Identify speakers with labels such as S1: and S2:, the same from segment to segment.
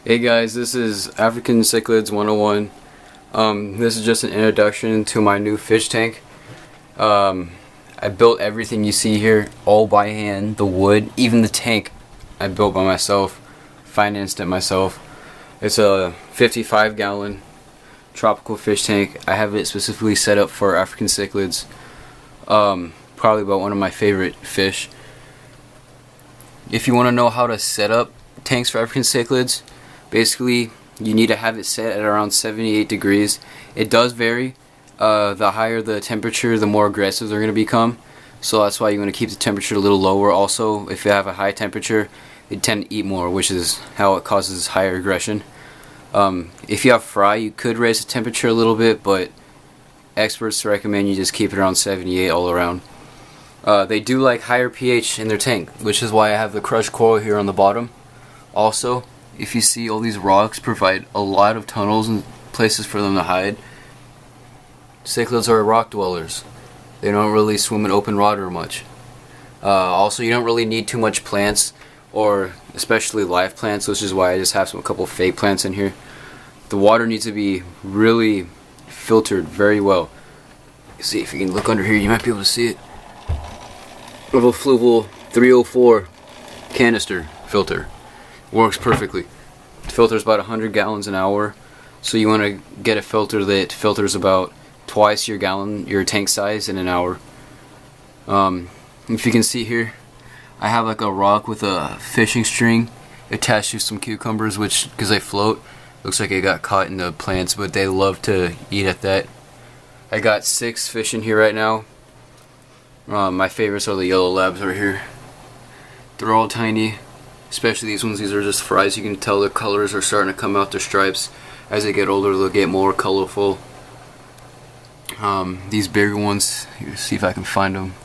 S1: Hey guys, this is African Cichlids 101. This is just an introduction to my new fish tank. I built everything you see here all by hand. The wood, even the tank I built by myself, financed it myself. It's a 55-gallon tropical fish tank. I have it specifically set up for African cichlids. Probably about one of my favorite fish. If you want to know how to set up tanks for African cichlids, basically you need to have it set at around 78 degrees. It does vary. The higher the temperature, the more aggressive they're going to become. So that's why you want to keep the temperature a little lower. Also, if you have a high temperature, they tend to eat more, which is how it causes higher aggression. If you have fry, you could raise the temperature a little bit, but experts recommend you just keep it around 78 all around. They do like higher pH in their tank, which is why I have the crushed coral here on the bottom. Also, if you see, all these rocks provide a lot of tunnels and places for them to hide. Cichlids are rock dwellers. They don't really swim in open water much. Also, you don't really need too much plants, or especially live plants, which is why I just have a couple fake plants in here. The water needs to be really filtered very well. See, if you can look under here, you might be able to see it. Little Fluval 304 canister filter. Works perfectly. It filters about 100 gallons an hour, so you want to get a filter that filters about twice your tank size in an hour. If you can see here, I have like a rock with a fishing string attached to some cucumbers, which, because they float, looks like it got caught in the plants, but they love to eat at that. I got 6 fish in here right now. My favorites are the yellow labs right here. They're all tiny, especially these ones. These are just fries. You can tell the colors are starting to come out, their stripes. As they get older, they'll get more colorful. These bigger ones, here, see if I can find them.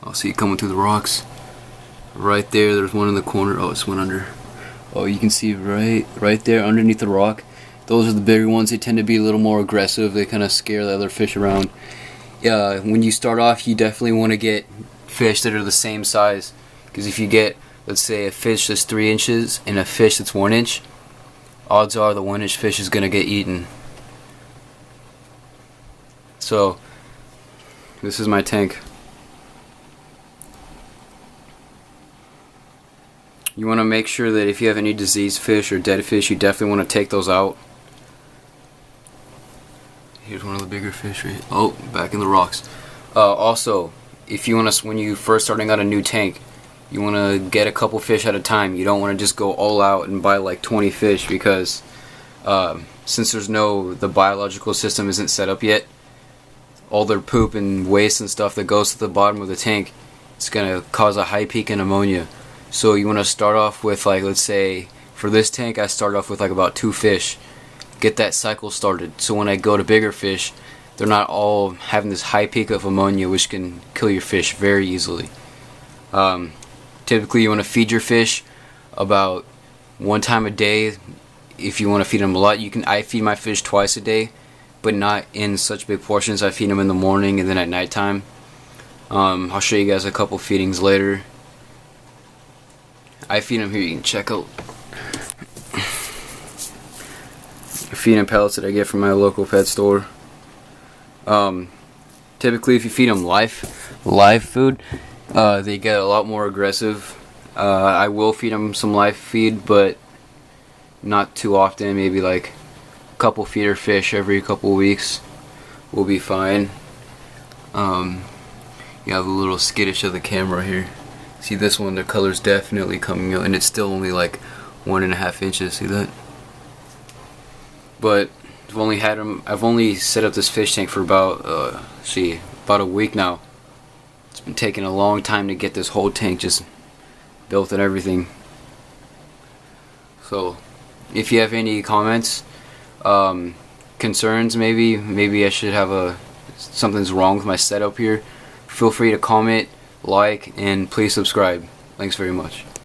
S1: I'll see it coming through the rocks. Right there, there's one in the corner. Oh, it's one under. Oh, you can see right there underneath the rock. Those are the bigger ones. They tend to be a little more aggressive. They kind of scare the other fish around. When you start off, you definitely want to get fish that are the same size, because if you get, let's say, a fish that's 3 inches and a fish that's 1 inch, odds are the 1 inch fish is going to get eaten. So this is my tank. You want to make sure that if you have any diseased fish or dead fish, you definitely want to take those out. Here's one of the bigger fish right here. Oh, back in the rocks. Also, if you want to, when you first starting out a new tank, you want to get a couple fish at a time. You don't want to just go all out and buy like 20 fish, because since the biological system isn't set up yet, all their poop and waste and stuff that goes to the bottom of the tank, it's going to cause a high peak in ammonia. So you want to start off with, like, let's say for this tank I start off with like about 2 fish. Get that cycle started, so when I go to bigger fish, they're not all having this high peak of ammonia, which can kill your fish very easily. Typically you want to feed your fish about 1 time a day. If you want to feed them a lot, I feed my fish twice a day, but not in such big portions. I feed them in the morning and then at nighttime. I'll show you guys a couple feedings later. I feed them here, you can check out. Feeding pellets that I get from my local pet store. Typically if you feed them live food, they get a lot more aggressive. I will feed them some live feed, but not too often. Maybe like a couple feeder fish every couple weeks will be fine. You have a little skittish of the camera here. See this one, the color's definitely coming out, and it's still only like 1.5 inches. See that? But I've only set up this fish tank for about a week now. It's been taking a long time to get this whole tank just built and everything. So if you have any comments, concerns, maybe I should have something's wrong with my setup here, feel free to comment, like, and please subscribe. Thanks very much.